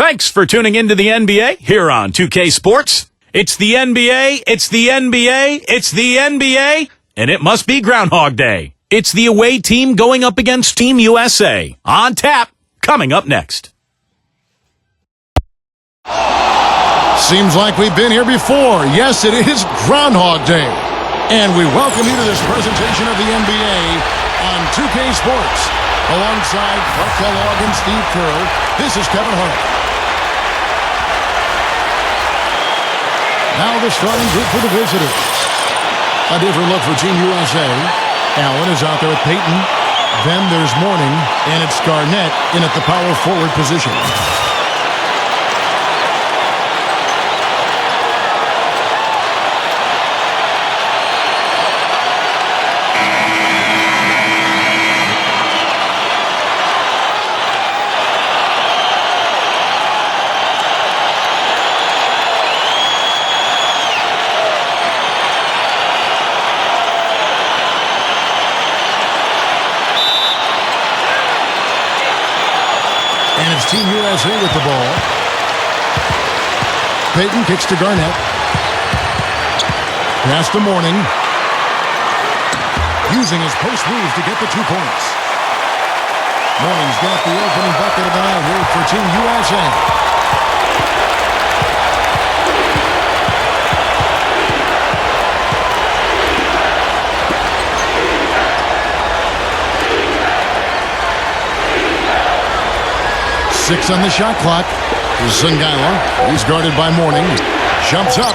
Thanks for tuning into the NBA here on 2K Sports. It's the NBA, it's the NBA, it's the NBA, and it must be Groundhog Day. It's the away team going up against Team USA. On tap, coming up next. Seems like we've been here before. Yes, it is Groundhog Day. And we welcome you to this presentation of the NBA on 2K Sports. Alongside Clark Kellogg and Steve Kerr, this is Kevin Hart. Now the starting group for the visitors. A different look for Team USA. Allen is out there with Payton. Then there's Mourning, and it's Garnett in at the power forward position. And it's Team USA with the ball. Payton kicks to Garnett. Pass to Mourning. Using his post moves to get the 2 points. Mourning's got the opening bucket of the night here for Team USA. 6 on the shot clock. Songaila. He's guarded by Mourning. Jumps up.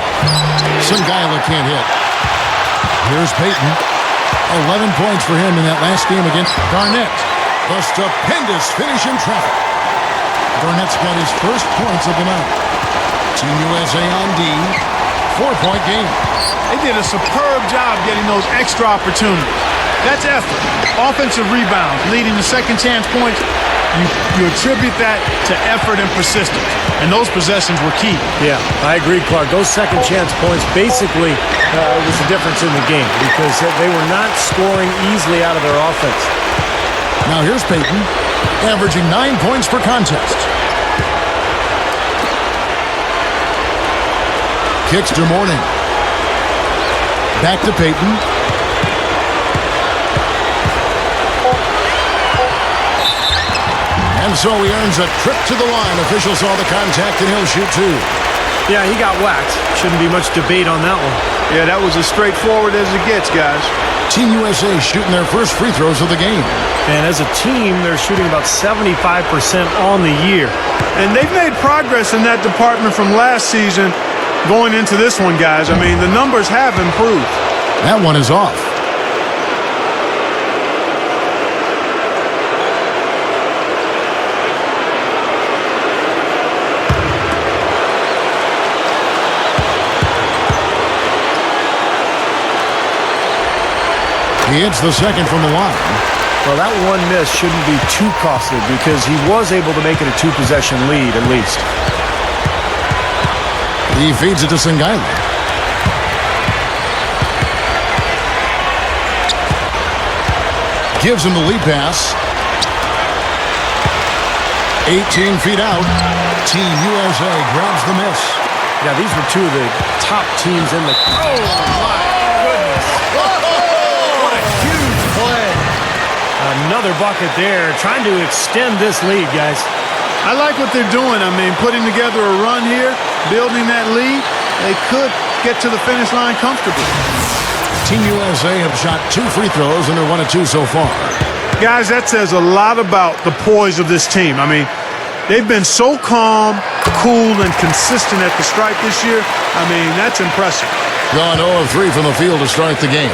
Songaila can't hit. Here's Payton. 11 points for him in that last game against Garnett. The stupendous finish in traffic. Garnett's got his first points of the night. Team USA on D. 4-point game. They did a superb job getting those extra opportunities. That's effort. Offensive rebounds, leading to second chance points. You attribute that to effort and persistence, and those possessions were key. Yeah, I agree, Clark. Those second chance points basically was the difference in the game because they were not scoring easily out of their offense. Now here's Payton, averaging 9 points per contest. Kicks to Mourning. Back to Payton. And so he earns a trip to the line. Officials saw the contact, and he'll shoot 2. Yeah, he got whacked. Shouldn't be much debate on that one. Yeah, that was as straightforward as it gets, guys. Team USA shooting their first free throws of the game. And as a team, they're shooting about 75% on the year. And they've made progress in that department from last season going into this one, guys. I mean, the numbers have improved. That one is off. He hits the second from the line. Well, that one miss shouldn't be too costly because he was able to make it a 2-possession lead at least. He feeds it to Songaila. Gives him the lead pass. 18 feet out. Team USA grabs the miss. Yeah, these were two of the top teams in the... Oh, my goodness. Huge play. Another bucket there, trying to extend this lead, guys. I like what they're doing. I mean, putting together a run here, building that lead. They could get to the finish line comfortably. Team USA have shot 2 free throws, and they're 1 of 2 so far. Guys, that says a lot about the poise of this team. I mean, they've been so calm, cool, and consistent at the stripe this year. I mean, that's impressive. Gone 0 of 3 from the field to start the game.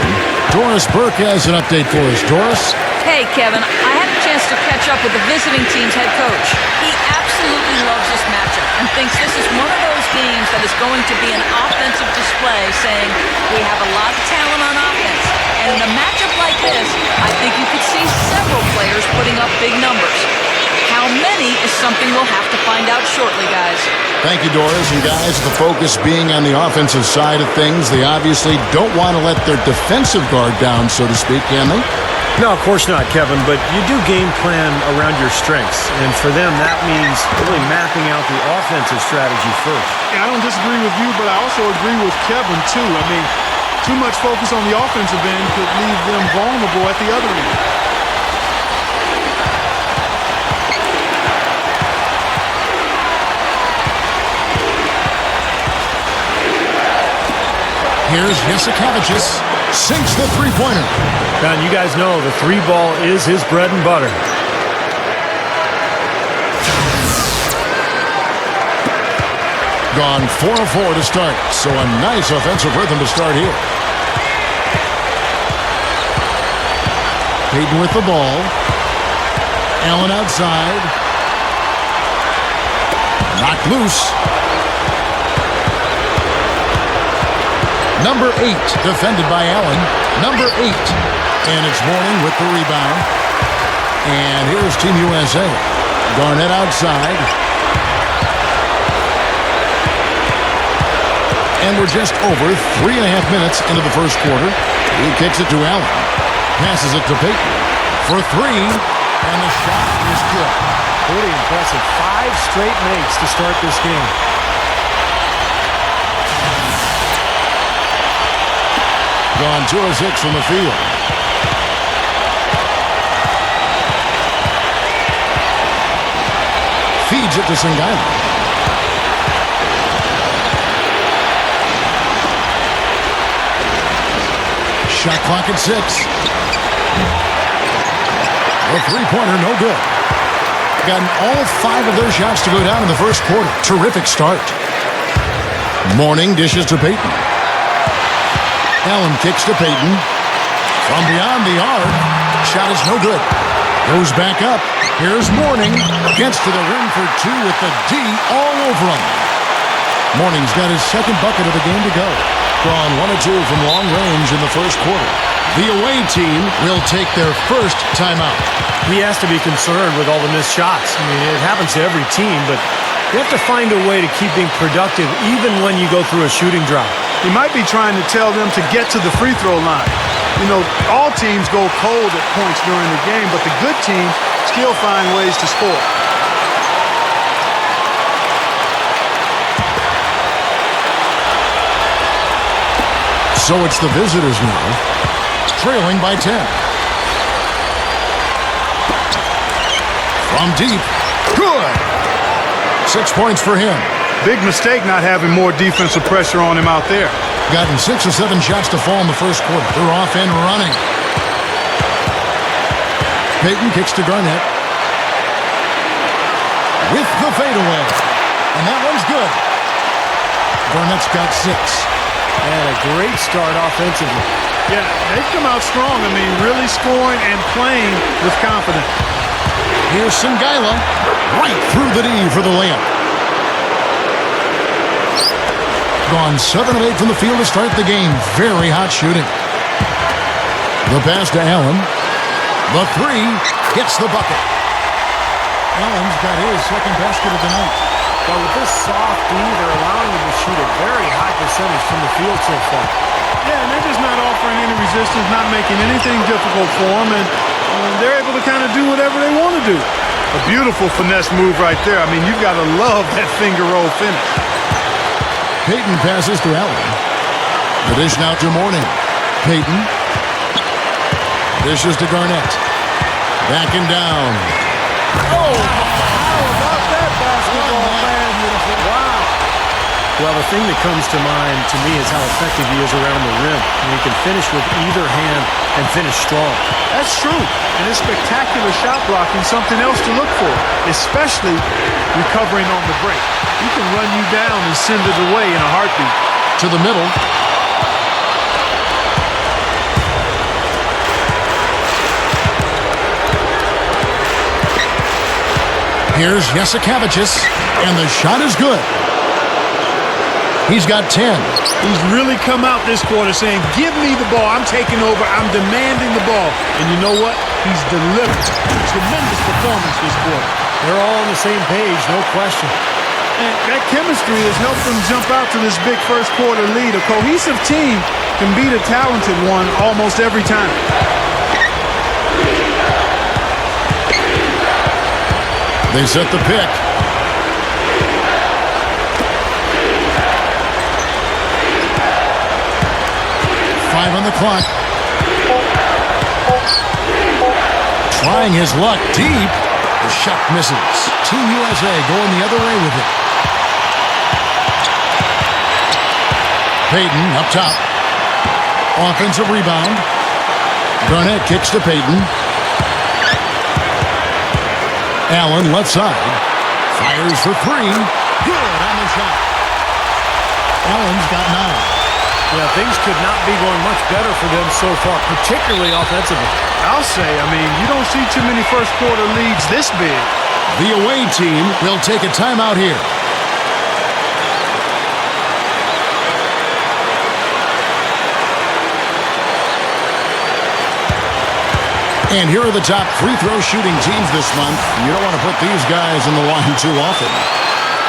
Doris Burke has an update for us. Doris? Hey, Kevin. I had a chance to catch up with the visiting team's head coach. He absolutely loves this matchup and thinks this is one of those games that is going to be an offensive display, saying we have a lot of talent on offense. And in a matchup like this, I think you could see several players putting up big numbers. How many is something we'll have to find out shortly, guys. Thank you, Doris. And guys, the focus being on the offensive side of things, they obviously don't want to let their defensive guard down, so to speak, can they? No, of course not, Kevin, but you do game plan around your strengths, and for them that means really mapping out the offensive strategy first. Yeah, I don't disagree with you, but I also agree with Kevin, too. I mean, too much focus on the offensive end could leave them vulnerable at the other end. Here's Jasikevičius. Sinks the three-pointer. Now, you guys know the three ball is his bread and butter. Gone 4 of 4 to start, so a nice offensive rhythm to start here. Payton with the ball. Allen outside. Knocked loose. Number 8, defended by Allen. Number 8. And it's Mourning with the rebound. And here's Team USA. Garnett outside. And we're just over 3.5 minutes into the first quarter. He kicks it to Allen. Passes it to Payton for 3. And the shot is good. Pretty impressive. 5 straight makes to start this game. Gone 2 of 6 from the field. Feeds it to Sangaila. Shot clock at 6. The three-pointer, no good. Gotten all 5 of their shots to go down in the first quarter. Terrific start. Mourning dishes to Payton. Allen kicks to Payton. From beyond the arc. Shot is no good. Goes back up. Here's Mourning. Gets to the rim for 2 with the D all over him. Mourning's got his second bucket of the game to go. Gone 1 of 2 from long range in the first quarter. The away team will take their first timeout. He has to be concerned with all the missed shots. I mean, it happens to every team, but you have to find a way to keep being productive even when you go through a shooting drought. He might be trying to tell them to get to the free throw line. You know, all teams go cold at points during the game, but the good teams still find ways to score. So it's the visitors now, trailing by 10. From deep, good. 6 points for him. Big mistake not having more defensive pressure on him out there. Gotten 6 or 7 shots to fall in the first quarter. They're off and running. Payton kicks to Garnett. With the fadeaway. And that one's good. Garnett's got 6. And a great start offensively. Yeah, they've come out strong. I mean, really scoring and playing with confidence. Here's Sangaila. Right through the D for the layup. Gone 7 of 8 from the field to start the game. Very hot shooting. The pass to Allen. The 3 gets the bucket. Allen's got his second basket of the night. But with this soft D, they're allowing him to shoot a very high percentage from the field so far. Yeah, and they're just not offering any resistance, not making anything difficult for them, and they're able to kind of do whatever they want to do. A beautiful finesse move right there. I mean, you've got to love that finger roll finish. Payton passes to Allen. The dish now to Mourning. Payton. Dishes to Garnett. Backing down. Oh, how about that basketball, man? Wow. Well, the thing that comes to mind to me is how effective he is around the rim. And he can finish with either hand and finish strong. That's true. And his spectacular shot blocking, something else to look for, especially recovering on the break. He can run you down and send it away in a heartbeat. To the middle. Here's Jasikevičius, and the shot is good. He's got 10. He's really come out this quarter saying, give me the ball. I'm taking over. I'm demanding the ball. And you know what? He's delivered. Tremendous performance this quarter. They're all on the same page, no question. And that chemistry has helped them jump out to this big first quarter lead. A cohesive team can beat a talented one almost every time. They set the pick. Five on the clock. Trying his luck deep. The shot misses. Team USA going the other way with it. Payton up top. Offensive rebound. Garnett kicks to Payton. Allen left side. Fires for three. Good on the shot. Allen's got 9. Yeah, things could not be going much better for them so far, particularly offensively. I'll say, you don't see too many first quarter leads this big. The away team will take a timeout here. And here are the top free throw shooting teams this month. You don't want to put these guys in the line too often.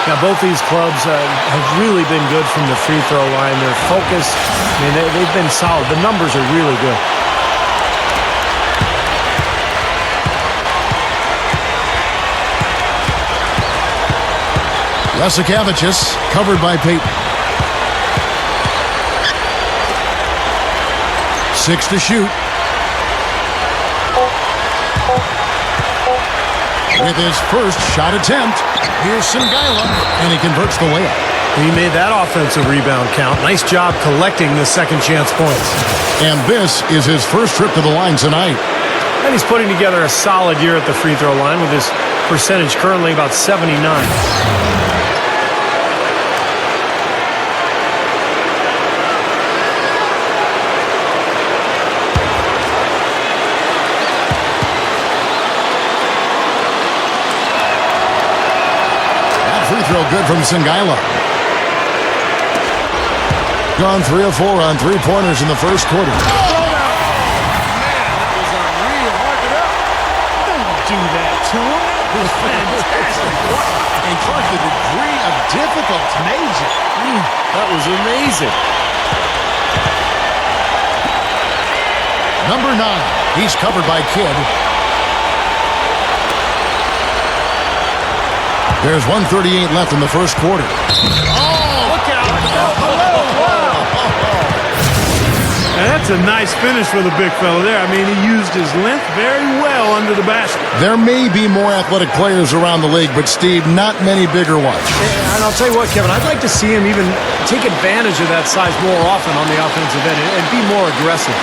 Now, both these clubs have really been good from the free throw line. Their focus, they've been solid. The numbers are really good. Lesikavicius covered by Payton. 6 to shoot. With his first shot attempt, here's Songaila, and he converts the layup. He made that offensive rebound count. Nice job collecting the second chance points. And this is his first trip to the line tonight. And he's putting together a solid year at the free throw line with his percentage currently about 79. Free throw good from Songaila. Gone 3 of 4 on three-pointers in the first quarter. Don't do that to him. That was fantastic. And Clark, the degree of difficulty. Amazing. That was amazing. Number 9. He's covered by Kidd. There's 1:38 left in the first quarter. Oh, look out. And that's a nice finish for the big fella there. He used his length very well under the basket. There may be more athletic players around the league, but, Steve, not many bigger ones. And I'll tell you what, Kevin, I'd like to see him even take advantage of that size more often on the offensive end and be more aggressive.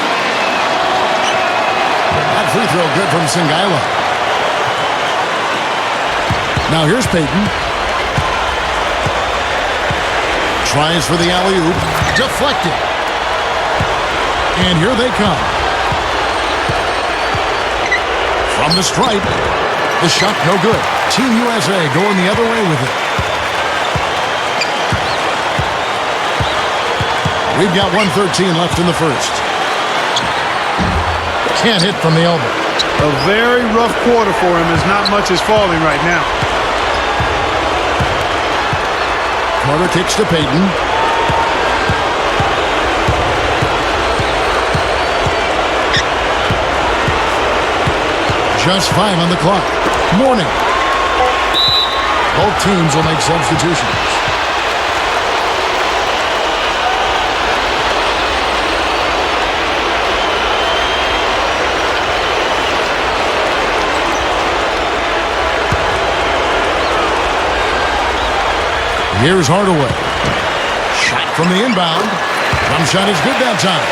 That free throw good from Songaila. Now here's Payton. Tries for the alley-oop. Deflected. And here they come. From the stripe. The shot no good. Team USA going the other way with it. We've got 1:13 left in the first. Can't hit from the elbow. A very rough quarter for him as not much is falling right now. Carter kicks to Payton. Just 5 on the clock. Mourning. Both teams will make substitutions. Here's Hardaway. Shot from the inbound. Jump shot is good that time.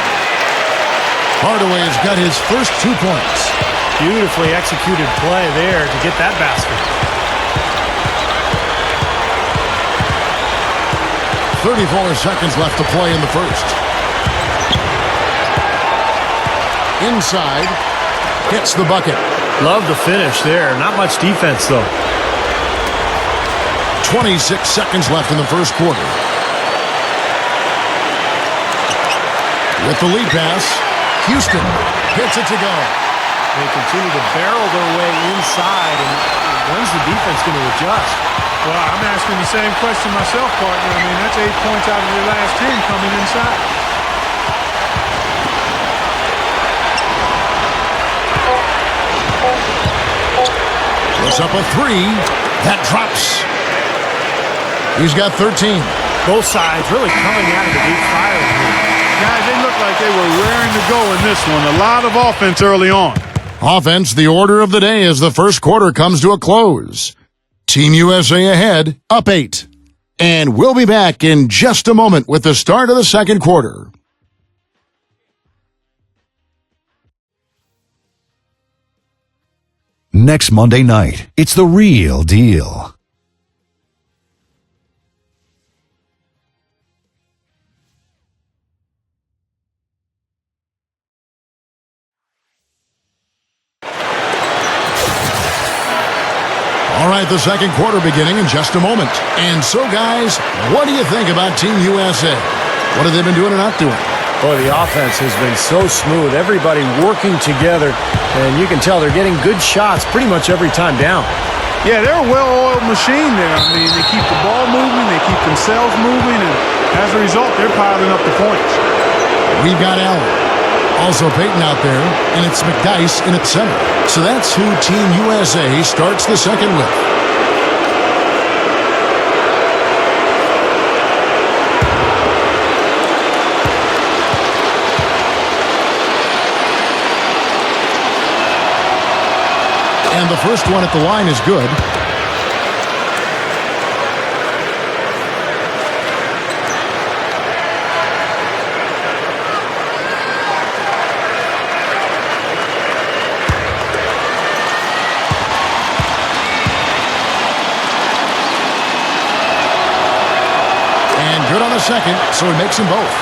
Hardaway has got his first 2 points. Beautifully executed play there to get that basket. 34 seconds left to play in the first. Inside. Hits the bucket. Love the finish there. Not much defense, though. 26 seconds left in the first quarter. With the lead pass, Houston hits it to go. They continue to barrel their way inside, and when's the defense going to adjust? Well, I'm asking the same question myself, partner. That's 8 points out of your last 10 coming inside. Puts up a three. That drops. He's got 13. Both sides really coming out of the deep fire here. Guys, they look like they were raring to go in this one. A lot of offense early on. Offense, the order of the day as the first quarter comes to a close. Team USA ahead, up 8. And we'll be back in just a moment with the start of the second quarter. Next Monday night, it's The Real Deal. All right, the second quarter beginning in just a moment. And so, guys, what do you think about Team USA? What have they been doing or not doing? Boy, the offense has been so smooth. Everybody working together, and you can tell they're getting good shots pretty much every time down. Yeah, they're a well-oiled machine there. I mean, they keep the ball moving, they keep themselves moving, and as a result, they're piling up the points. We've got Allen. Also Peyton out there, and it's McDyess in at center. So that's who Team USA starts the second with. And the first one at the line is good. Second, so he makes them both.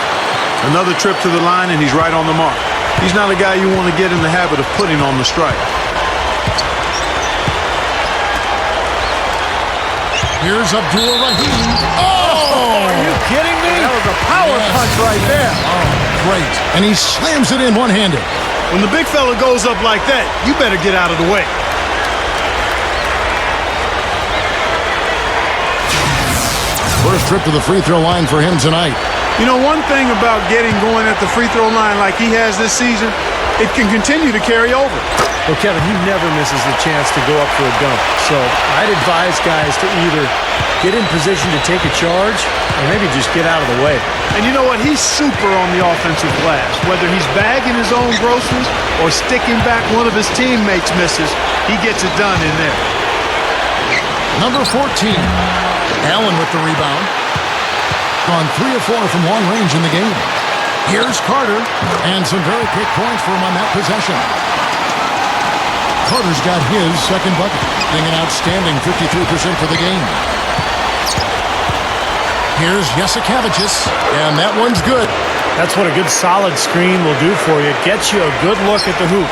Another trip to the line, and he's right on the mark. He's not a guy you want to get in the habit of putting on the strike. Here's Abdul-Rahim. Oh! Are you kidding me? That was a power punch right there. Oh, great. And he slams it in one-handed. When the big fella goes up like that, you better get out of the way. First trip to the free throw line for him tonight. You know, one thing about getting going at the free throw line like he has this season, it can continue to carry over. Well, Kevin, he never misses the chance to go up for a dunk. So I'd advise guys to either get in position to take a charge or maybe just get out of the way. And you know what? He's super on the offensive glass. Whether he's bagging his own groceries or sticking back one of his teammates' misses, he gets it done in there. Number 14. Allen with the rebound. Gone 3 of 4 from long range in the game. Here's Carter. And some very quick points for him on that possession. Carter's got his second bucket. Being an outstanding 53% for the game. Here's Jasikevicius. And that one's good. That's what a good solid screen will do for you. Gets you a good look at the hoop.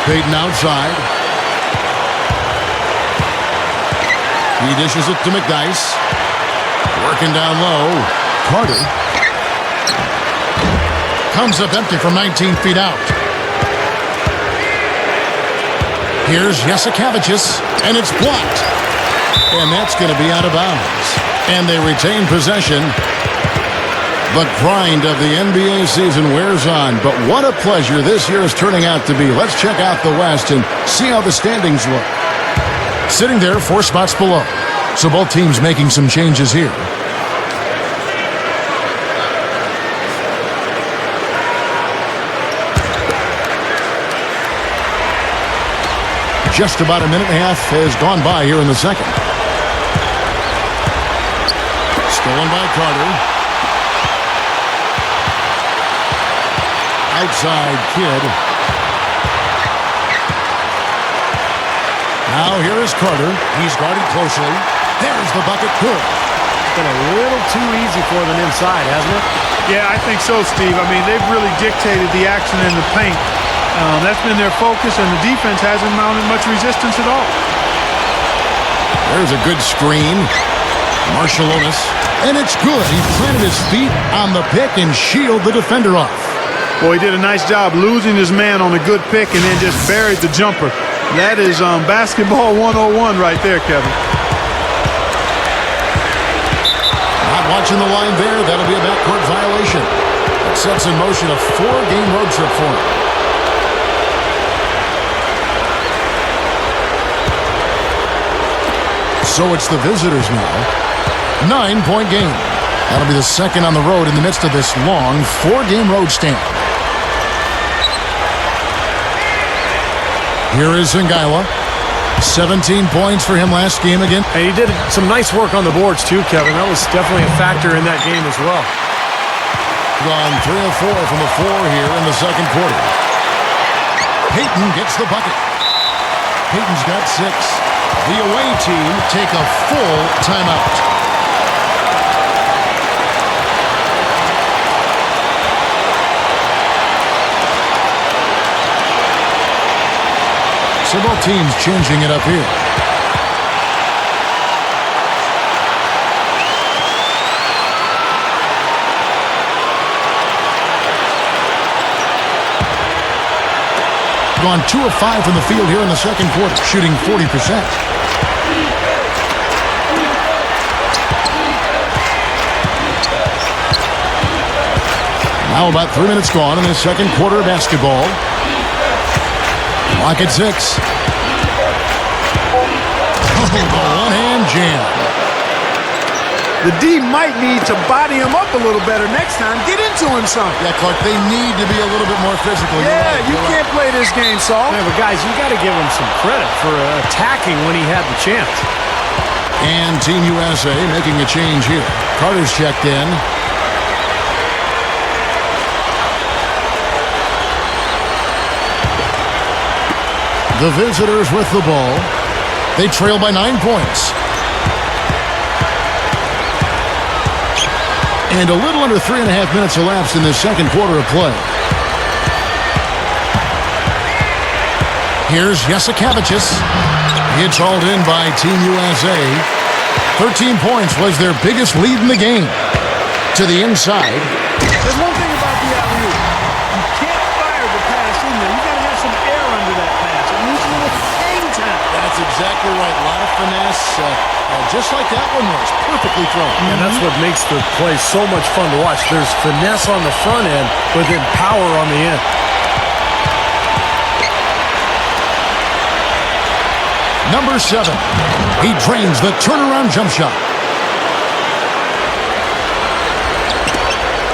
Peyton outside. He dishes it to McDyess. Working down low. Carter. Comes up empty from 19 feet out. Here's Jasikevicius. And it's blocked. And that's going to be out of bounds. And they retain possession. The grind of the NBA season wears on. But what a pleasure this year is turning out to be. Let's check out the West and see how the standings look. Sitting there 4 spots below. So both teams making some changes here. Just about a minute and a half has gone by here in the second. Stolen by Carter. Outside Kidd. Now here is Carter. He's guarded closely. There's the bucket. Good. It's been a little too easy for them inside, hasn't it? Yeah, I think so, Steve. I mean, they've really dictated the action in the paint. That's been their focus, and the defense hasn't mounted much resistance at all. There's a good screen. Marciulionis. And it's good. He planted his feet on the pick and shielded the defender off. Boy, he did a nice job losing his man on a good pick and then just buried the jumper. That is basketball 101 right there, Kevin. Not watching the line there. That'll be a backcourt violation. It sets in motion a 4-game road trip for him. So it's the visitors now. 9-point game. That'll be the second on the road in the midst of this long 4-game road stand. Here is Songaila. 17 points for him last game again. And he did some nice work on the boards too, Kevin. That was definitely a factor in that game as well. Gone 3 of 4 from the floor here in the second quarter. Payton gets the bucket. Payton's got 6. The away team take a full timeout. So both teams changing it up here. Gone 2 of 5 from the field here in the second quarter, shooting 40%. Now about 3 minutes gone in the second quarter of basketball. Clock at 6. Oh, the one-hand jam. The D might need to body him up a little better next time. Get into him some. Yeah, Clark, they need to be a little bit more physical. Yeah, you can't play this game, Saul. Yeah, but guys, you got to give him some credit for attacking when he had the chance. And Team USA making a change here. Carter's checked in. The visitors with the ball. They trail by 9 points. And a little under 3.5 minutes elapsed in this second quarter of play. Here's Jasikevicius. It's hauled in by Team USA. 13 points was their biggest lead in the game. To the inside. There's one thing about the alley-oop. You can't fire the pass in there. You got to have some air under that pass. It needs a little hang time. That's exactly right. A lot of finesse. Just like that one was. Perfectly thrown. And that's what makes the play so much fun to watch. There's finesse on the front end, but then power on the end. Number 7. He drains the turnaround jump shot.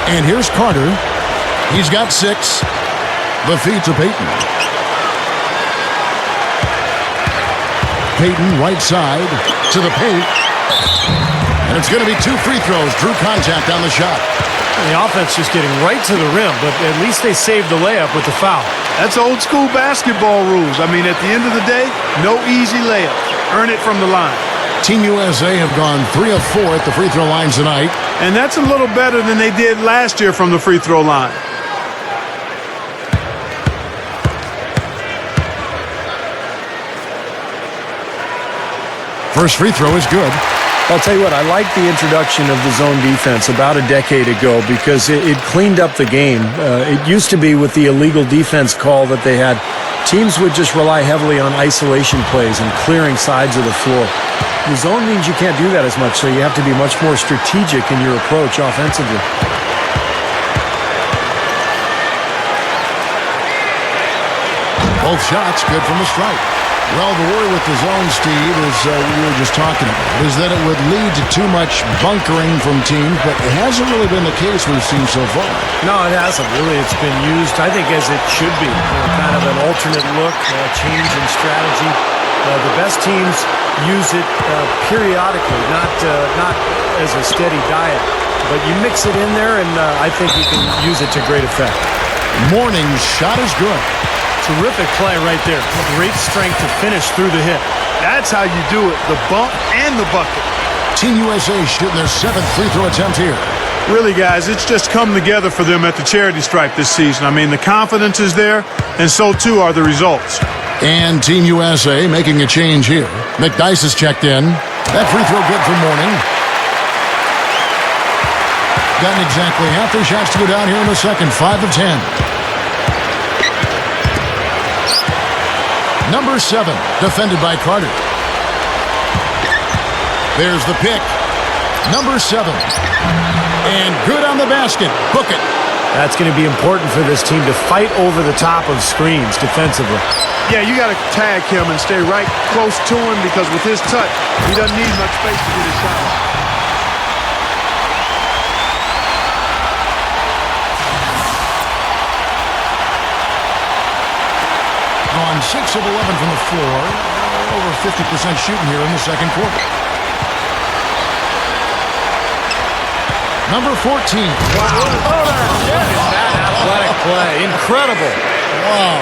And here's Carter. He's got 6. The feed to Payton. Payton right side to the paint. And it's going to be 2 free throws. Drew contact on the shot. And the offense just getting right to the rim, but at least they saved the layup with the foul. That's old school basketball rules. I mean, at the end of the day, no easy layup. Earn it from the line. Team USA have gone 3 of 4 at the free throw lines tonight. And that's a little better than they did last year from the free throw line. First free throw is good. I'll tell you what, I like the introduction of the zone defense about a decade ago because it cleaned up the game. It used to be with the illegal defense call that they had, teams would just rely heavily on isolation plays and clearing sides of the floor. The zone means you can't do that as much, so you have to be much more strategic in your approach offensively. Both shots good from the stripe. Well, the worry with the zone, Steve, is we were just talking about, is that it would lead to too much bunkering from teams, but it hasn't really been the case we've seen so far. No, it hasn't really. It's been used, I think, as it should be. Kind of an alternate look, change in strategy. The best teams use it periodically, not as a steady diet. But you mix it in there, and I think you can use it to great effect. Morning's shot is good. Terrific play right there. Great strength to finish through the hit. That's how you do it, the bump and the bucket. Team USA shooting their 7th free throw attempt here. Really, guys, it's just come together for them at the charity stripe this season. I mean, the confidence is there, and so too are the results. And Team USA making a change here. McDyess is checked in. That free throw good for Morning. Gotten exactly half their shots to go down here in the second. 5 of 10. Number 7, defended by Carter. There's the pick. Number 7. And good on the basket. Book it. That's going to be important for this team to fight over the top of screens defensively. Yeah, you got to tag him and stay right close to him because with his touch, he doesn't need much space to get his shot off. Gone 6 of 11 from the floor. Over 50% shooting here in the second quarter. Number 14. Wow. That athletic play. Incredible. Wow.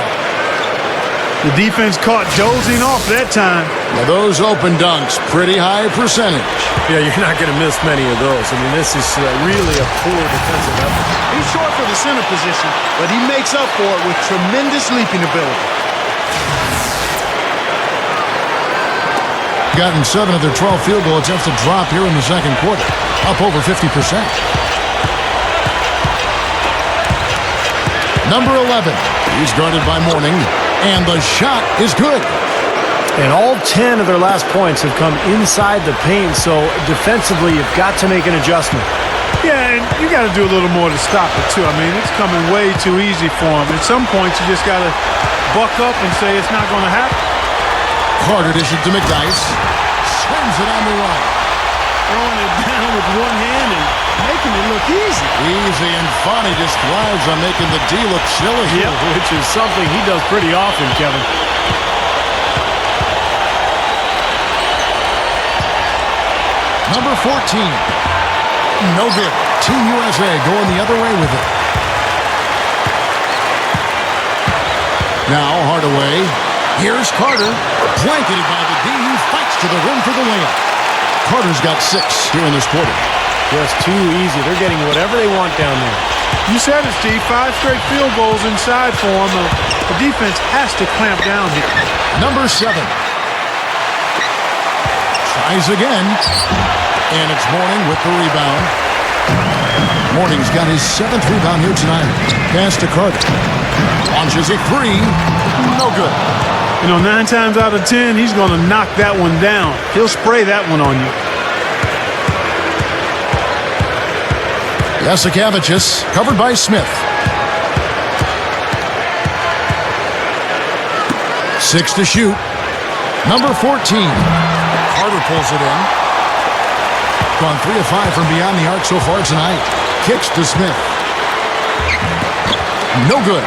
The defense caught dozing off that time. Now those open dunks, pretty high percentage. Yeah, you're not going to miss many of those. I mean, this is really a poor defensive effort. He's short for the center position, but he makes up for it with tremendous leaping ability. Gotten 7 of their 12 field goal attempts to drop here in the second quarter. Up over 50%. Number 11. He's guarded by Mourning, and the shot is good. And all 10 of their last points have come inside the paint, so defensively you've got to make an adjustment. Yeah, and you got to do a little more to stop it, too. I mean, it's coming way too easy for him. At some points, you just got to buck up and say it's not going to happen. Carter dishes to McDyess. Swings it on the run. Throwing it down with one hand and making it look easy. Easy, and Fonny just thrives on making the D look silly. Yeah, which is something he does pretty often, Kevin. Number 14. No good. Team USA going the other way with it. Now Hardaway. Here's Carter. Blanketed by the D, who fights to the rim for the layup. Carter's got 6 here in this quarter. Just too easy. They're getting whatever they want down there. You said it, Steve. 5 straight field goals inside for him. The defense has to clamp down here. Number 7. Tries again. And it's Mourning with the rebound. Mourning's got his 7th rebound here tonight. Pass to Carter. Launches a 3. No good. You know, 9 times out of 10, he's going to knock that one down. He'll spray that one on you. Jasikevičius covered by Smith. 6 to shoot. Number 14. Carter pulls it in. Gone 3 of 5 from beyond the arc so far tonight. Kicks to Smith. No good.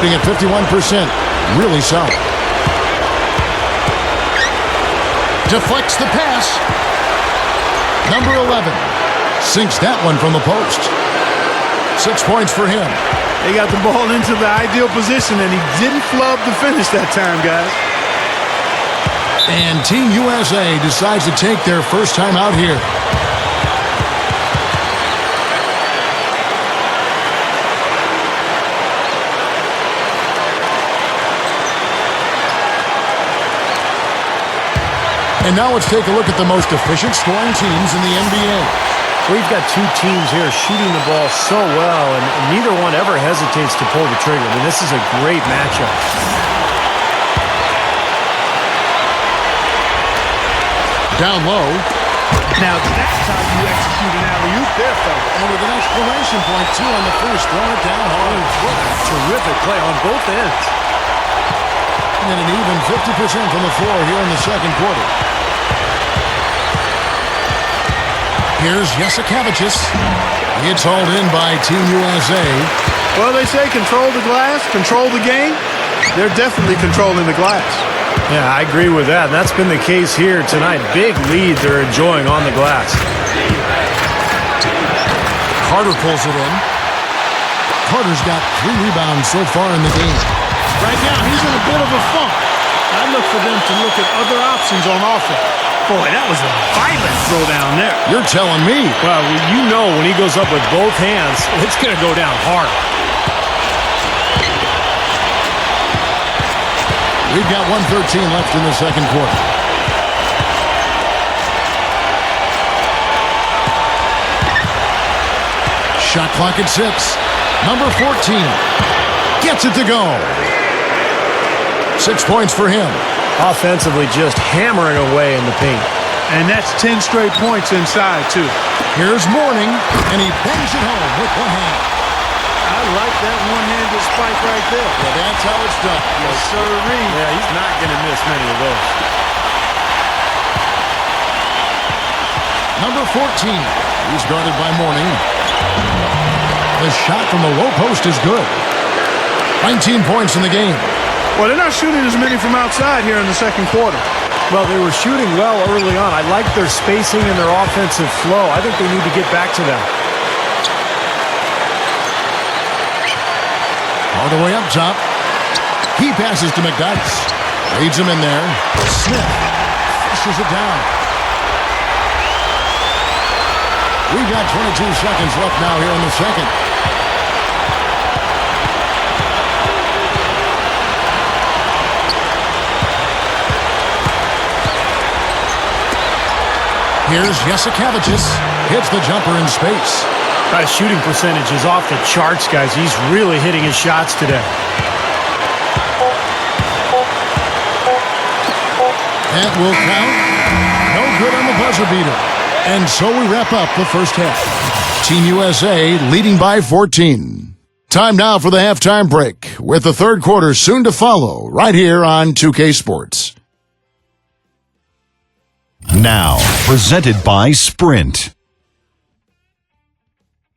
At 51%. Really solid. Deflects the pass. Number 11. Sinks that one from the post. 6 points for him. They got the ball into the ideal position, and he didn't flub the finish that time, guys. And Team USA decides to take their first time out here. And now let's take a look at the most efficient scoring teams in the NBA. We've got 2 teams here shooting the ball so well, and neither one ever hesitates to pull the trigger. I mean, this is a great matchup. Down low. Now that's how you execute an alley-oop there, fella. And with an exclamation point, too, on the finish. Throwing it down hard. Terrific play on both ends. And an even 50% from the floor here in the second quarter. Here's Jasikevičius. It's hauled in by Team USA. Well, they say control the glass, control the game. They're definitely controlling the glass. Yeah, I agree with that. And that's been the case here tonight. Big lead they're enjoying on the glass. Carter pulls it in. Carter's got 3 rebounds so far in the game. Right now, he's in a bit of a funk. I look for them to look at other options on offense. Boy, that was a violent throw down there. You're telling me. Well, you know when he goes up with both hands, it's going to go down hard. We've got 1:13 left in the second quarter. Shot clock at 6. Number 14 gets it to go. 6 points for him. Offensively, just hammering away in the paint. And that's 10 straight points inside, too. Here's Mourning, and he bangs it home with one hand. I like that one-handed spike right there. Well, that's how it's done. Yes, sirree. Yeah, he's not going to miss many of those. Number 14. He's guarded by Mourning. The shot from the low post is good. 19 points in the game. Well, they're not shooting as many from outside here in the second quarter. Well, they were shooting well early on. I like their spacing and their offensive flow. I think they need to get back to that. All the way up top. He passes to McDyess. Leads him in there. Smith fishes it down. We've got 22 seconds left now here in the second. Here's Jasikevicius. Hits the jumper in space. His shooting percentage is off the charts, guys. He's really hitting his shots today. That will count. No good on the buzzer beater. And so we wrap up the first half. Team USA leading by 14. Time now for the halftime break, with the third quarter soon to follow right here on 2K Sports. Now, presented by Sprint.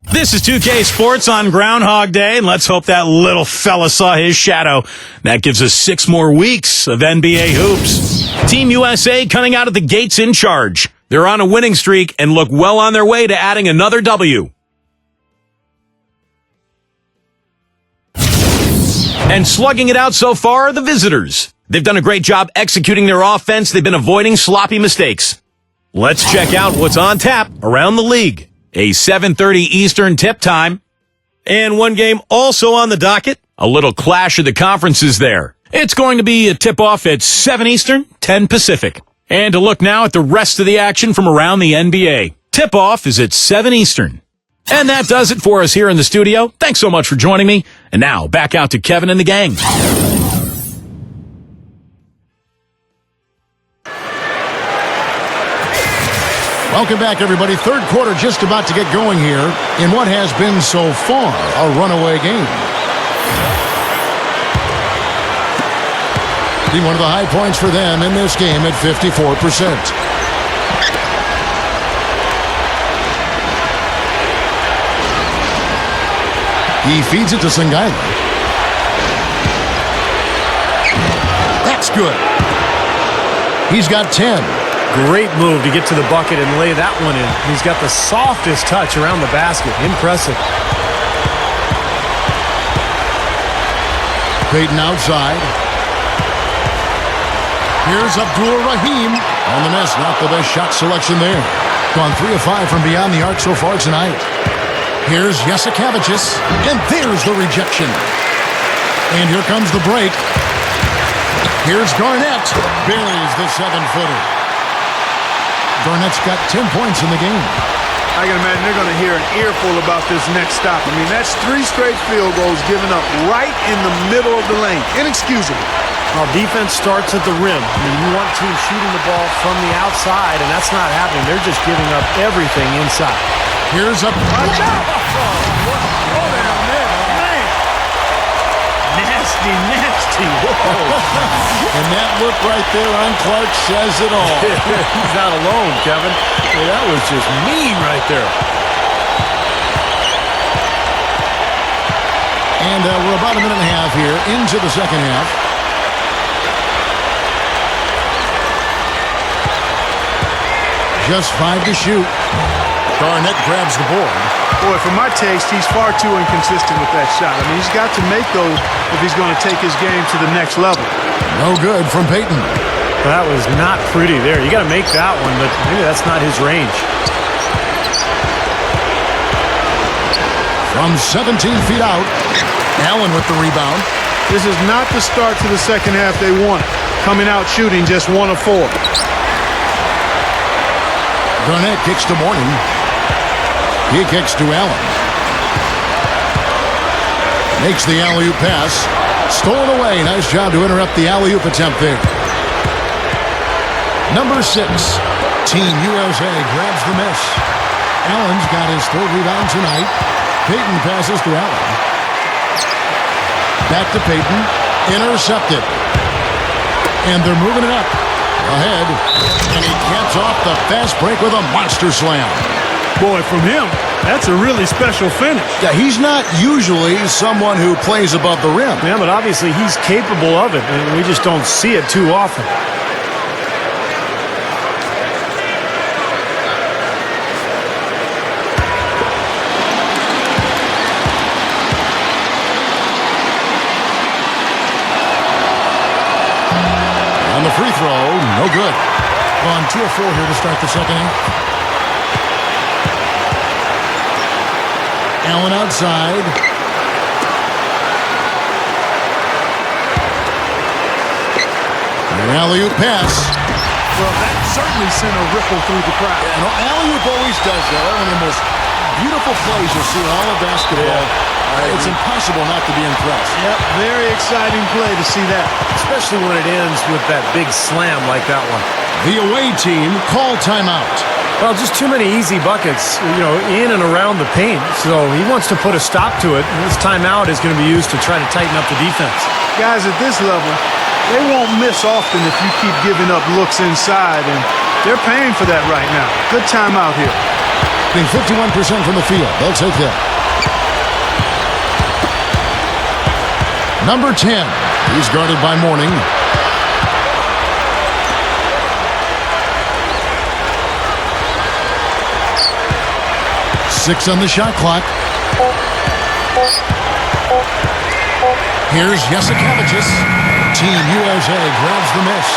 This is 2K Sports on Groundhog Day, and let's hope that little fella saw his shadow. That gives us 6 more weeks of NBA hoops. Team USA coming out of the gates in charge. They're on a winning streak and look well on their way to adding another W. And slugging it out so far are the visitors. They've done a great job executing their offense. They've been avoiding sloppy mistakes. Let's check out what's on tap around the league. A 7:30 Eastern tip time. And one game also on the docket. A little clash of the conferences there. It's going to be a tip-off at 7 Eastern, 10 Pacific. And to look now at the rest of the action from around the NBA. Tip-off is at 7 Eastern. And that does it for us here in the studio. Thanks so much for joining me. And now, back out to Kevin and the gang. Welcome back, everybody. Third quarter just about to get going here in what has been so far a runaway game. One of the high points for them in this game at 54%. He feeds it to Sangaila. That's good. He's got 10. Great move to get to the bucket and lay that one in. He's got the softest touch around the basket. Impressive. Payton outside. Here's Abdul Rahim on the miss. Not the best shot selection there. Gone 3 of 5 from beyond the arc so far tonight. Here's Jasikevicius, and there's the rejection. And here comes the break. Here's Garnett. Buries the 7-footer. Garnett's got 10 points in the game. I can imagine they're going to hear an earful about this next stop. I mean, that's 3 straight field goals given up right in the middle of the lane. Inexcusable. Well, defense starts at the rim. I mean, you want teams shooting the ball from the outside, and that's not happening. They're just giving up everything inside. Here's a... Watch out! Oh, down there, man. Nasty, nasty. Whoa. And that look right there on Clark says it all. He's not alone, Kevin. Well, that was just mean right there. And we're about a minute and a half here into the second half. Just 5 to shoot. Garnett grabs the board. Boy, for my taste, he's far too inconsistent with that shot. I mean, he's got to make those if he's going to take his game to the next level. No good from Payton. That was not pretty there. You got to make that one, but maybe that's not his range. From 17 feet out, Allen with the rebound. This is not the start to the second half they want. Coming out shooting just 1 of 4. Garnett kicks to Mourning. He kicks to Allen. Makes the alley-oop pass. Stolen away. Nice job to interrupt the alley-oop attempt there. Number 6, Team USA grabs the miss. Allen's got his third rebound tonight. Payton passes to Allen. Back to Payton. Intercepted. And they're moving it up. Ahead. And he caps off the fast break with a monster slam. Boy, from him, that's a really special finish. Yeah, he's not usually someone who plays above the rim. Yeah, but obviously he's capable of it, and we just don't see it too often. On the free throw, no good. On 2 of 4 here to start the second half. Allen outside. An alley-oop pass. Well, that certainly sent a ripple through the crowd. And alley-oop always does that. One of the most beautiful plays you'll see in all of basketball. It's impossible not to be impressed. Yep, very exciting play to see that. Especially when it ends with that big slam like that one. The away team call timeout. Well, just too many easy buckets, in and around the paint. So he wants to put a stop to it, and this timeout is going to be used to try to tighten up the defense. Guys at this level, they won't miss often if you keep giving up looks inside, and they're paying for that right now. Good timeout here. Being 51% from the field. They'll take that. Number 10. He's guarded by Mourning. Six on the shot clock. Here's Jasikevicius. Team USA grabs the miss.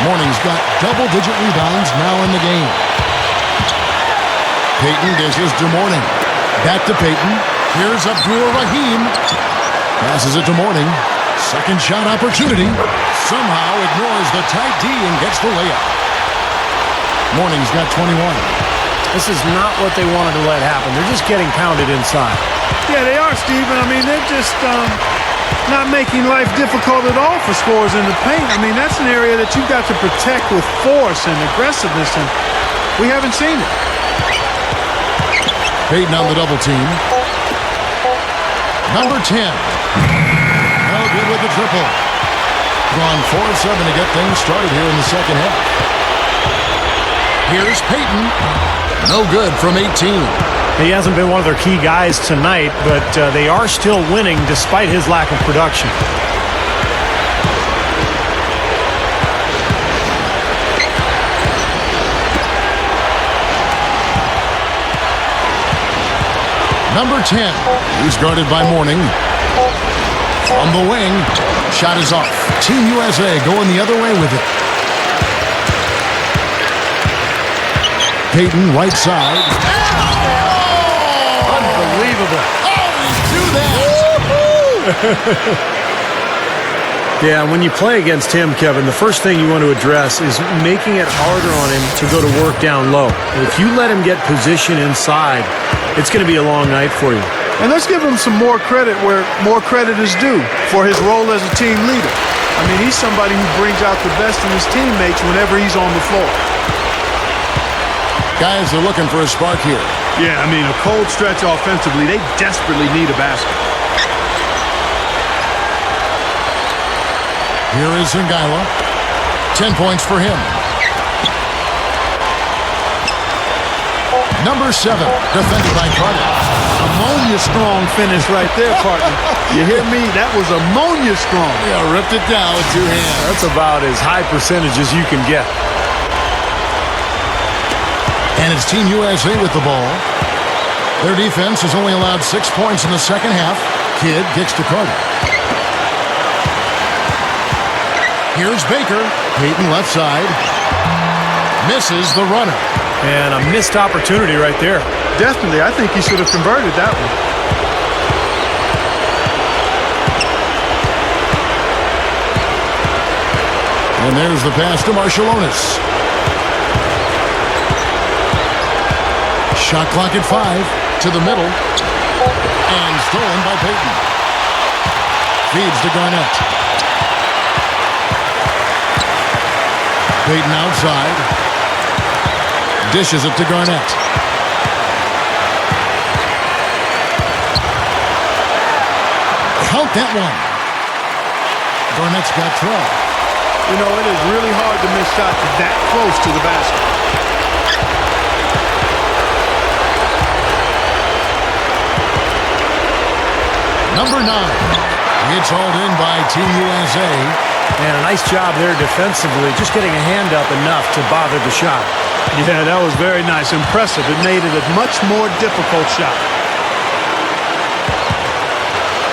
Mourning's got double-digit rebounds now in the game. Payton dishes to Mourning. Back to Payton. Here's Abdul Rahim. Passes it to Mourning. Second shot opportunity. Somehow ignores the tight D and gets the layup. Mourning's got 21. This is not what they wanted to let happen. They're just getting pounded inside. Yeah, they are, Steven. I mean, they're just not making life difficult at all for scorers in the paint. I mean, that's an area that you've got to protect with force and aggressiveness, and we haven't seen it. Payton on the double team. Number 10. No good with the triple. Gone 4 of 7 to get things started here in the second half. Here's Payton. No good from 18. He hasn't been one of their key guys tonight, but they are still winning despite his lack of production. Number 10. He's guarded by Mourning. From the wing. Shot is off. Team USA going the other way with it. Payton right side. Oh! Unbelievable. Always do that. Yeah, when you play against him, Kevin, the first thing you want to address is making it harder on him to go to work down low. If you let him get position inside, it's going to be a long night for you. And let's give him some more credit where more credit is due for his role as a team leader. I mean, he's somebody who brings out the best in his teammates whenever he's on the floor. Guys are looking for a spark here. Yeah, I mean, a cold stretch offensively, they desperately need a basket. Here is Zingala. 10 points for him. Number 7, defended by Carter. Ammonia strong finish right there, partner. You hear me? That was ammonia strong. Yeah, ripped it down with 2 hands. That's about as high percentage as you can get. And it's Team USA with the ball. Their defense has only allowed 6 points in the second half. Kidd kicks to Carter. Here's Baker. Payton left side. Misses the runner. And a missed opportunity right there. Definitely. I think he should have converted that one. And there's the pass to Marciulionis. Shot clock at 5. To the middle. And stolen by Payton. Feeds to Garnett. Payton outside. Dishes it to Garnett. Count that one. Garnett's got 12. You know, it is really hard to miss shots that close to the basket. Number 9. It's hauled in by Team USA. And a nice job there defensively, just getting a hand up enough to bother the shot. Yeah, that was very nice. Impressive. It made it a much more difficult shot.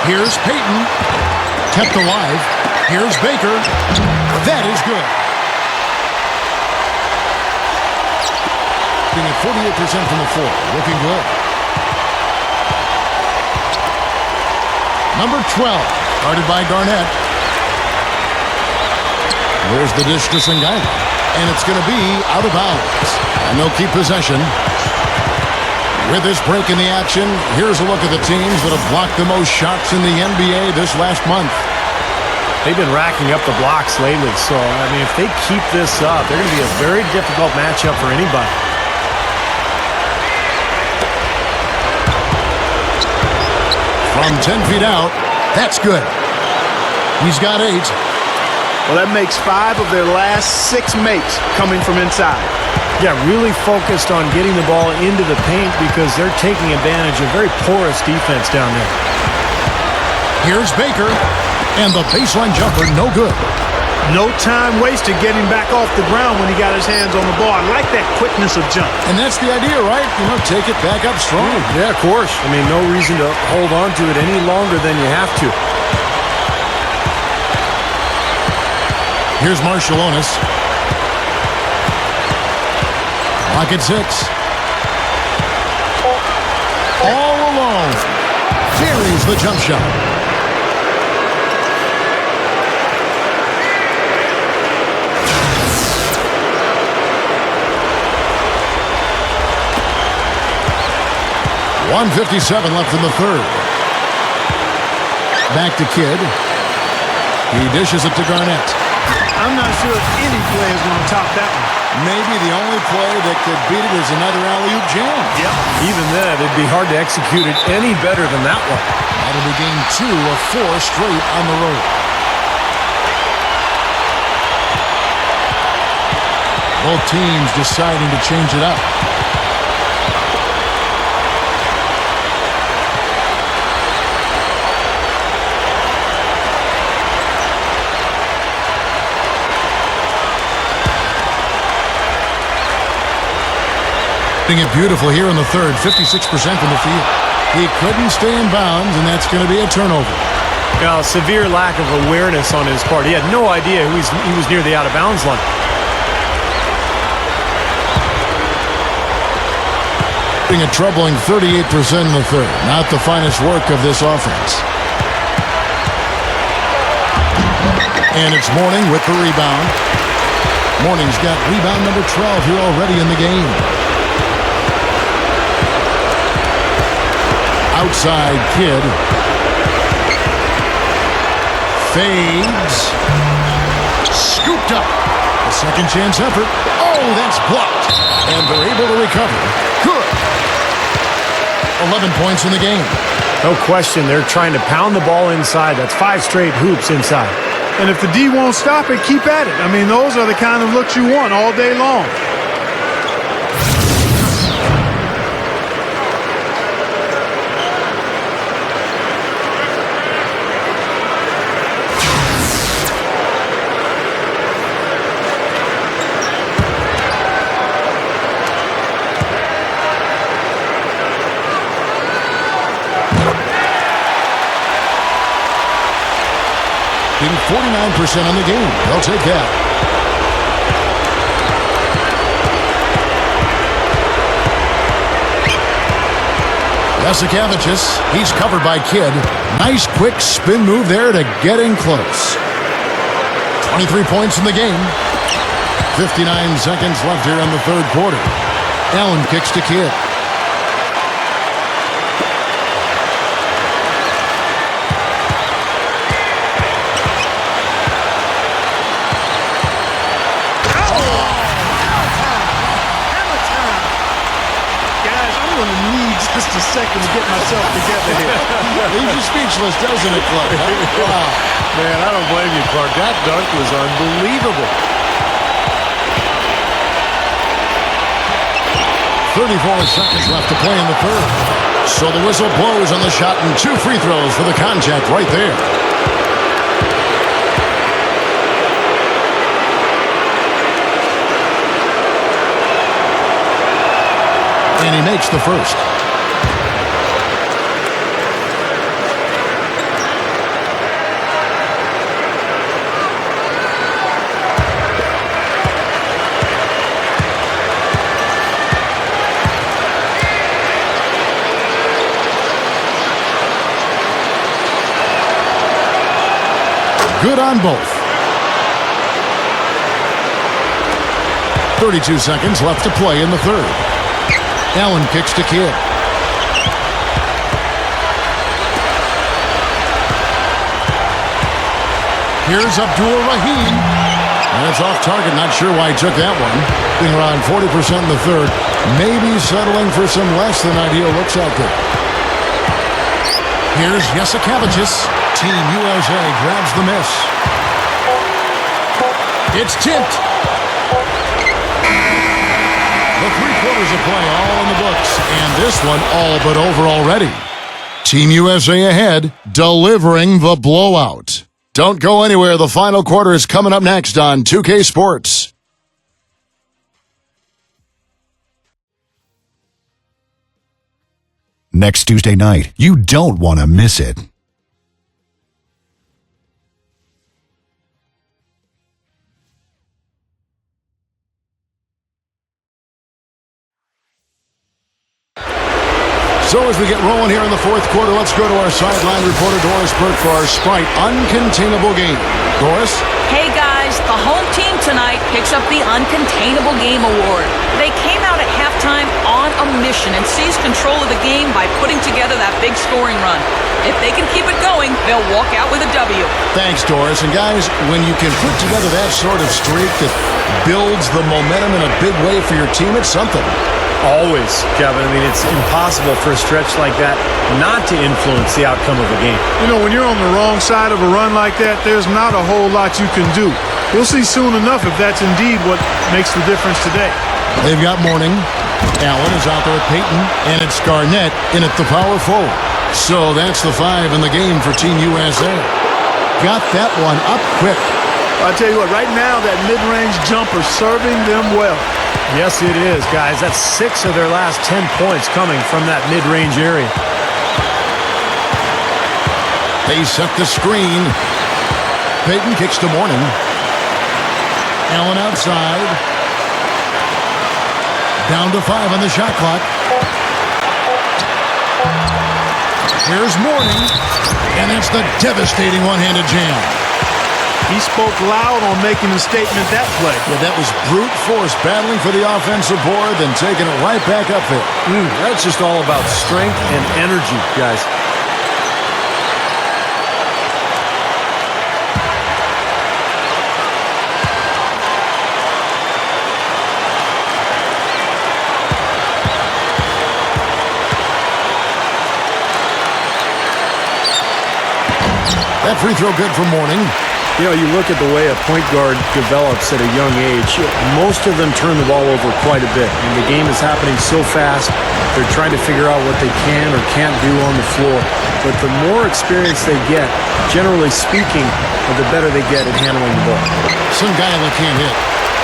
Here's Payton. Kept alive. Here's Baker. That is good. Being at 48% from the floor. Looking good. Number 12. Guarded by Garnett. There's the dish to Sangaila. And it's going to be out of bounds. And they'll keep possession. With this break in the action, here's a look at the teams that have blocked the most shots in the NBA this last month. They've been racking up the blocks lately, so, I mean, if they keep this up, they're going to be a very difficult matchup for anybody. From 10 feet out, that's good. He's got 8. Well, that makes 5 of their last 6 makes coming from inside. Yeah, really focused on getting the ball into the paint because they're taking advantage of very porous defense down there. Here's Baker, and the baseline jumper, no good. No time wasted getting back off the ground when he got his hands on the ball. I like that quickness of jump. And that's the idea, right? You know, take it back up strong. Yeah, of course. I mean, no reason to hold on to it any longer than you have to. Here's Marciulionis. Clock at 6. All alone. Buries the jump shot. .157 left in the third. Back to Kidd. He dishes it to Garnett. I'm not sure if any play is going to top that one. Maybe the only play that could beat it is another alley-oop jam. Yep. Even then, it'd be hard to execute it any better than that one. That'll be game 2 of 4 straight on the road. Both teams deciding to change it up. Doing it beautiful here in the third, 56% from the field. He couldn't stay in bounds, and that's going to be a turnover. Now, a severe lack of awareness on his part. He had no idea he was near the out-of-bounds line. Doing a troubling 38% in the third. Not the finest work of this offense. And it's Mourning with the rebound. Mourning's got rebound number 12 here already in the game. Outside Kidd. Fades. Scooped up. A second chance effort. Oh, that's blocked. And they're able to recover. Good. 11 points in the game. No question, they're trying to pound the ball inside. That's 5 straight hoops inside. And if the D won't stop it, keep at it. I mean, those are the kind of looks you want all day long. Getting 49% on the game. They'll take that. Jasikevičius, he's covered by Kidd. Nice quick spin move there to get in close. 23 points in the game. 59 seconds left here in the third quarter. Allen kicks to Kidd. I'm going to need just a second to get myself together here. Leaves you speechless, doesn't it, Clark? Wow. Man, I don't blame you, Clark. That dunk was unbelievable. 34 seconds left to play in the third. So the whistle blows on the shot and 2 free throws for the contact right there. And he makes the first. Good on both. 32 seconds left to play in the third. Allen kicks to Kidd. Here's Abdul Rahim. And it's off target. Not sure why he took that one. Being around 40% in the third. Maybe settling for some less than ideal looks out there. Here's Jasikevicius. Team USA grabs the miss. It's tipped. The 3 quarters of play all in the books, and this one all but over already. Team USA ahead, delivering the blowout. Don't go anywhere. The final quarter is coming up next on 2K Sports. Next Tuesday night, you don't want to miss it. So as we get rolling here in the fourth quarter, let's go to our sideline reporter, Doris Burke, for our Sprite Uncontainable Game. Doris? Hey guys, the home team tonight picks up the Uncontainable Game Award. They came out at halftime on a mission and seized control of the game by putting together that big scoring run. If they can keep it going, they'll walk out with a W. Thanks, Doris. And guys, when you can put together that sort of streak that builds the momentum in a big way for your team, it's something. Always, Kevin. I mean, it's impossible for a stretch like that not to influence the outcome of a game. You know, when you're on the wrong side of a run like that, there's not a whole lot you can do. We'll see soon enough if that's indeed what makes the difference today. They've got Mourning. Allen is out there with Payton, and it's Garnett in at the power forward. So that's the 5 in the game for Team USA. Got that one up quick. I'll tell you what, right now that mid-range jumper serving them well. Yes, it is, guys. That's 6 of their last 10 points coming from that mid-range area. They set the screen. Payton kicks to Mourning. Allen outside. Down to 5 on the shot clock. Here's Mourning. And that's the devastating one-handed jam. He spoke loud on making a statement that play. Yeah, that was brute force, battling for the offensive board, then taking it right back up there. That's just all about strength and energy, guys. That free throw good for Mourning. You know, you look at the way a point guard develops at a young age, most of them turn the ball over quite a bit. And the game is happening so fast, they're trying to figure out what they can or can't do on the floor. But the more experience they get, generally speaking, the better they get at handling the ball. Sungailu can't hit.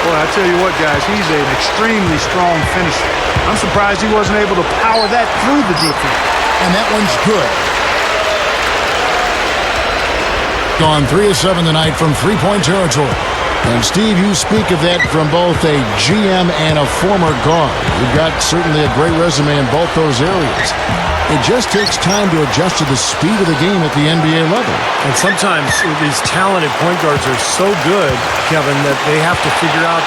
Boy, I tell you what, guys, he's an extremely strong finisher. I'm surprised he wasn't able to power that through the defense. And that one's good. Gone 3 of 7 tonight from three-point territory. And Steve, you speak of that from both a GM and a former guard. You've got certainly a great resume in both those areas. It just takes time to adjust to the speed of the game at the NBA level. And sometimes these talented point guards are so good, Kevin, that they have to figure out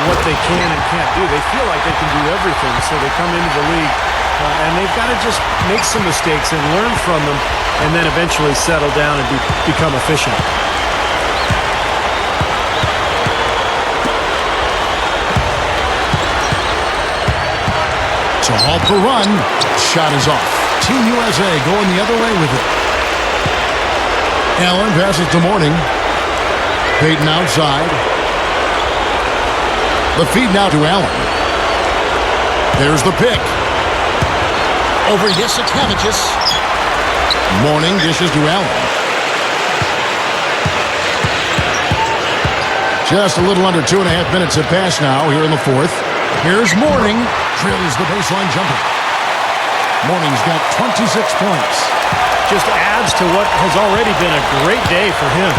what they can and can't do. They feel like they can do everything, so they come into the league and they've got to just make some mistakes and learn from them and then eventually settle down and become efficient. to halt the run. Shot is off. Team USA going the other way with it. Allen passes to Mourning. Payton outside. The feed now to Allen. There's the pick. Over Jasikevičius. Mourning dishes to Allen. Just a little under 2.5 minutes have passed now here in the fourth. Here's Mourning. Trails the baseline jumper. Mourning's got 26 points. Just adds to what has already been a great day for him.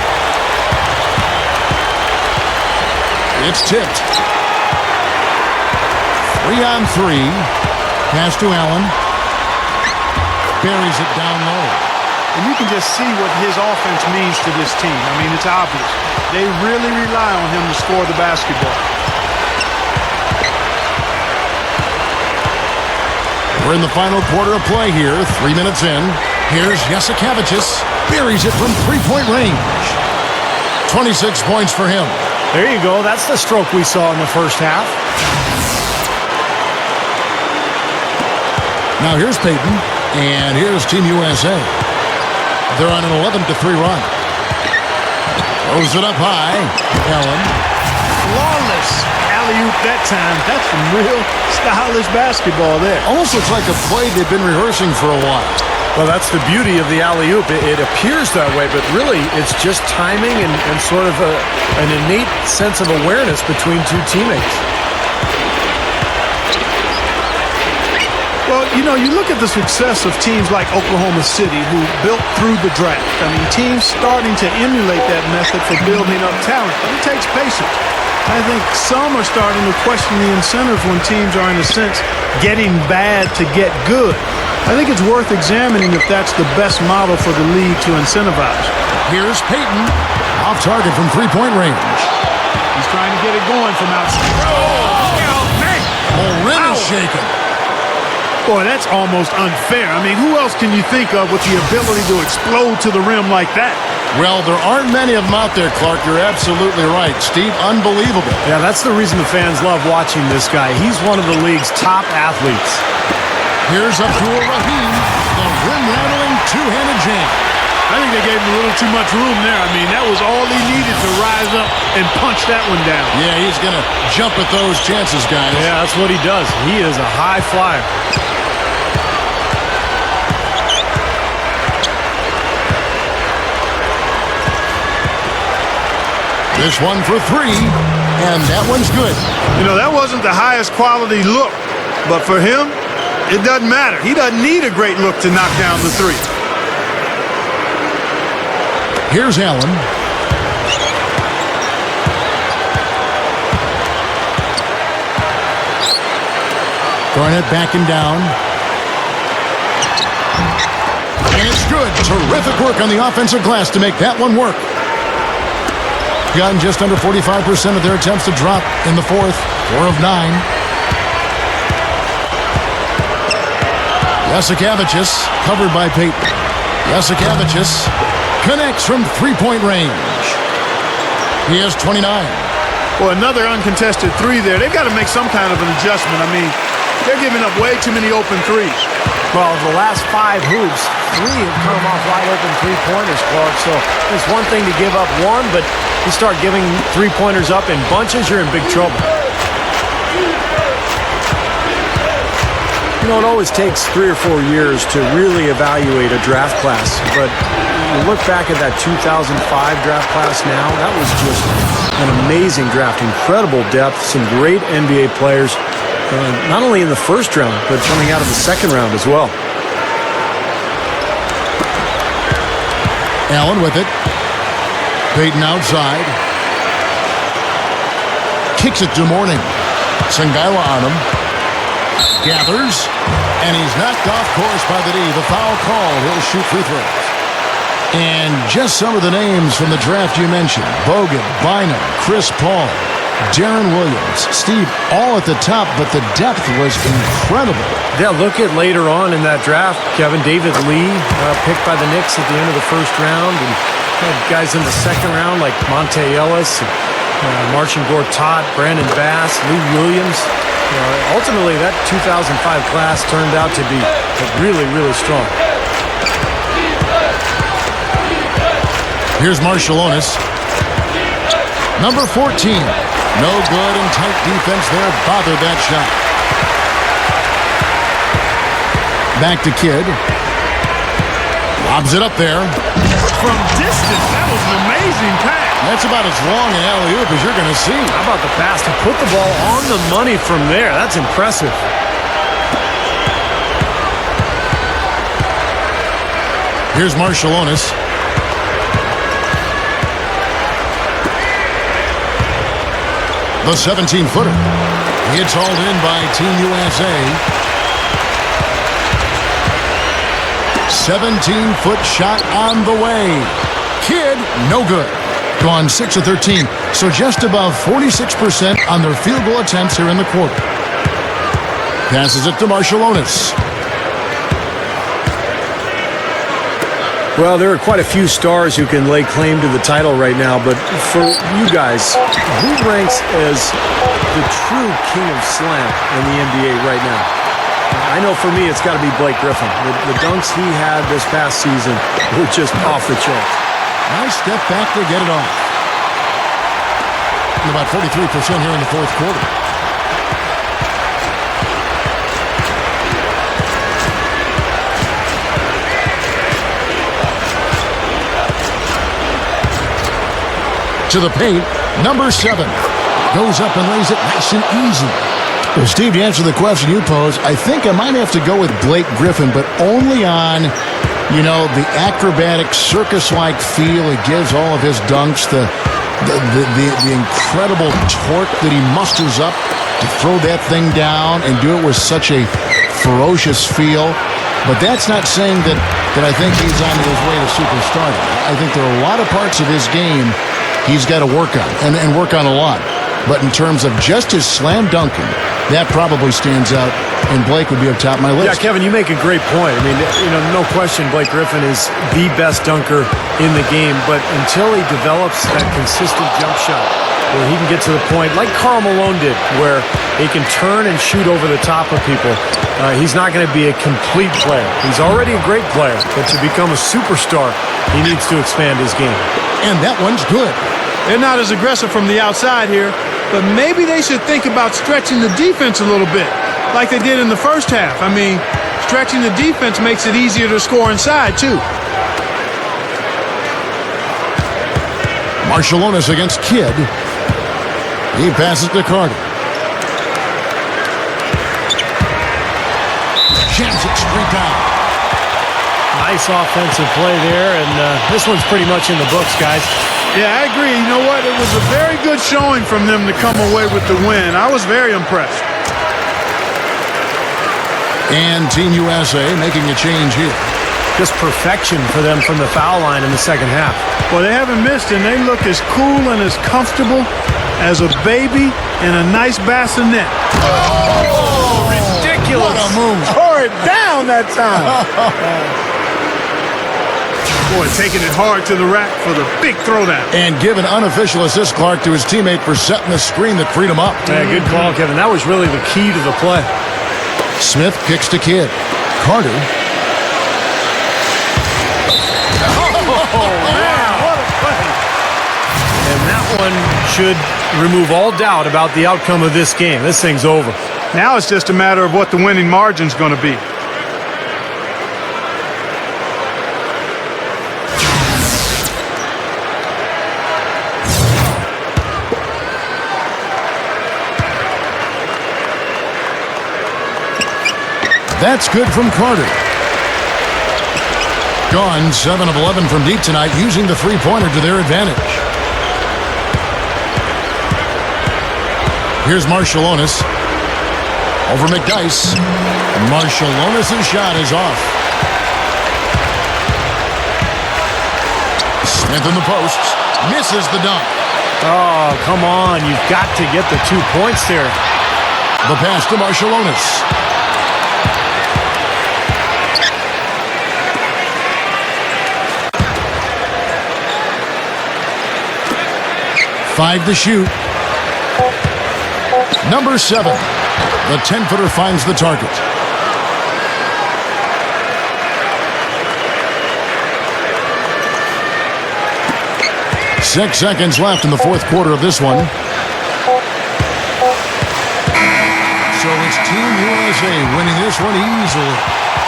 It's tipped. 3-on-3. Pass to Allen. Buries it down low. And you can just see what his offense means to this team. I mean, it's obvious. They really rely on him to score the basketball. We're in the final quarter of play here. 3 minutes in. Here's Jasikevičius. Buries it from three-point range. 26 points for him. There you go. That's the stroke we saw in the first half. Now here's Payton. And here's Team USA. They're on an 11-3 run. Throws it up high. Allen. Flawless alley-oop that time. That's some real stylish basketball there. Almost looks like a play they've been rehearsing for a while. Well, that's the beauty of the alley-oop. It appears that way, but really it's just timing and sort of an innate sense of awareness between two teammates. Well, you know, you look at the success of teams like Oklahoma City who built through the draft. I mean, teams starting to emulate that method for building up talent. But it takes patience. I think some are starting to question the incentive when teams are, in a sense, getting bad to get good. I think it's worth examining if that's the best model for the league to incentivize. Here's Payton. Off target from three-point range. He's trying to get it going from outside. Oh, man! Oh, rim is shaken. Boy, that's almost unfair. I mean, who else can you think of with the ability to explode to the rim like that? Well, there aren't many of them out there, Clark. You're absolutely right. Steve, unbelievable. Yeah, that's the reason the fans love watching this guy. He's one of the league's top athletes. Here's Abdul Rahim, the rim-rattling two-handed jam. I think they gave him a little too much room there. I mean, that was all he needed to rise up and punch that one down. Yeah, he's going to jump at those chances, guys. Yeah, that's what he does. He is a high flyer. This one for three, and that one's good. You know, that wasn't the highest quality look, but for him, it doesn't matter. He doesn't need a great look to knock down the three. Here's Allen. Garnett backing down. And it's good. Terrific work on the offensive glass to make that one work. Gotten just under 45% of their attempts to drop in the fourth. 4 of 9. Jasikevičius covered by Payton. Jasikevičius connects from three-point range. He has 29. Well, another uncontested three there. They've got to make some kind of an adjustment. I mean, they're giving up way too many open threes. Well, the last 5 hoops, 3 have come off wide open three-pointers, Clark. So it's one thing to give up one, but you start giving three-pointers up in bunches, you're in big trouble. You know, it always takes 3 or 4 years to really evaluate a draft class. But you look back at that 2005 draft class now, that was just an amazing draft. Incredible depth, some great NBA players. Not only in the first round, but coming out of the second round as well. Allen with it. Payton outside. Kicks it to Mourning. Sangaila on him. Gathers. And he's knocked off course by the D. The foul called. He'll shoot free throws. And just some of the names from the draft you mentioned. Bogut, Bynum, Chris Paul, Darren Williams, Steve, all at the top, but the depth was incredible. Yeah, look at later on in that draft, Kevin David Lee picked by the Knicks at the end of the first round, and had guys in the second round like Monte Ellis, Marcin Gortat, Brandon Bass, Lou Williams. Ultimately, that 2005 class turned out to be really, really strong. Here's Marciulionis. Number 14. No good, and tight defense there bothered that shot. Back to Kidd. Lobs it up there. From distance, that was an amazing pass. That's about as long an alley-oop as you're going to see. How about the pass to put the ball on the money from there? That's impressive. Here's Marciulionis. The 17-footer. It's hauled in by Team USA. 17-foot shot on the way. Kidd, no good. Gone 6 of 13, so just above 46% on their field goal attempts here in the quarter. Passes it to Marciulionis. Well, there are quite a few stars who can lay claim to the title right now, but for you guys, who ranks as the true king of slam in the NBA right now? I know for me it's got to be Blake Griffin. The dunks he had this past season were just off the charts. Nice step back to get it off. And about 43% here in the fourth quarter. To the paint, number 7. Goes up and lays it nice and easy. Well, Steve, to answer the question you posed, I think I might have to go with Blake Griffin, but only on, the acrobatic, circus-like feel it gives all of his dunks, the incredible torque that he musters up to throw that thing down and do it with such a ferocious feel. But that's not saying that I think he's on his way to superstardom. I think there are a lot of parts of his game he's got to work on, and work on a lot. But in terms of just his slam dunking, that probably stands out, and Blake would be up top of my list. Yeah, Kevin, you make a great point. I mean, no question Blake Griffin is the best dunker in the game, but until he develops that consistent jump shot where he can get to the point, like Karl Malone did, where he can turn and shoot over the top of people, he's not going to be a complete player. He's already a great player, but to become a superstar, he needs to expand his game. And that one's good. They're not as aggressive from the outside here, but maybe they should think about stretching the defense a little bit, like they did in the first half. I mean, stretching the defense makes it easier to score inside, too. Marciulionis against Kidd. He passes to Carter. Jams it straight down. Nice offensive play there, and this one's pretty much in the books, guys. Yeah, I agree. You know what? It was a very good showing from them to come away with the win. I was very impressed. And Team USA making a change here. Just perfection for them from the foul line in the second half. Well, they haven't missed, and they look as cool and as comfortable as a baby in a nice bassinet. Oh, ridiculous. What a move. Tore it down that time. Boy, taking it hard to the rack for the big throwdown. And give an unofficial assist, Clark, to his teammate for setting the screen that freed him up. Yeah, good call, Kevin. That was really the key to the play. Smith kicks to Kidd. Carter. Oh, man, what a play. And that one should remove all doubt about the outcome of this game. This thing's over. Now it's just a matter of what the winning margin's going to be. That's good from Carter. Gone 7 of 11 from deep tonight, using the three-pointer to their advantage. Here's Marciulionis. Over McDyess. Marciulionis' shot is off. Smith in the posts. Misses the dunk. Oh, come on. You've got to get the 2 points there. The pass to Marciulionis. Five to shoot. Number 7. The 10-footer finds the target. Six seconds left in the fourth quarter of this one. So it's Team USA winning this one easily.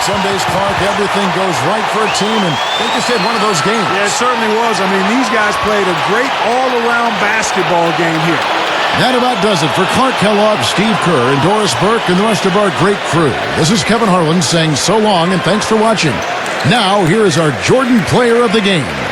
Some days, Clark, everything goes right for a team, and they just had one of those games. Yeah, it certainly was. I mean, these guys played a great all-around basketball game here. That about does it for Clark Kellogg, Steve Kerr, and Doris Burke, and the rest of our great crew. This is Kevin Harlan saying so long and thanks for watching. Now, here is our Jordan Player of the Game.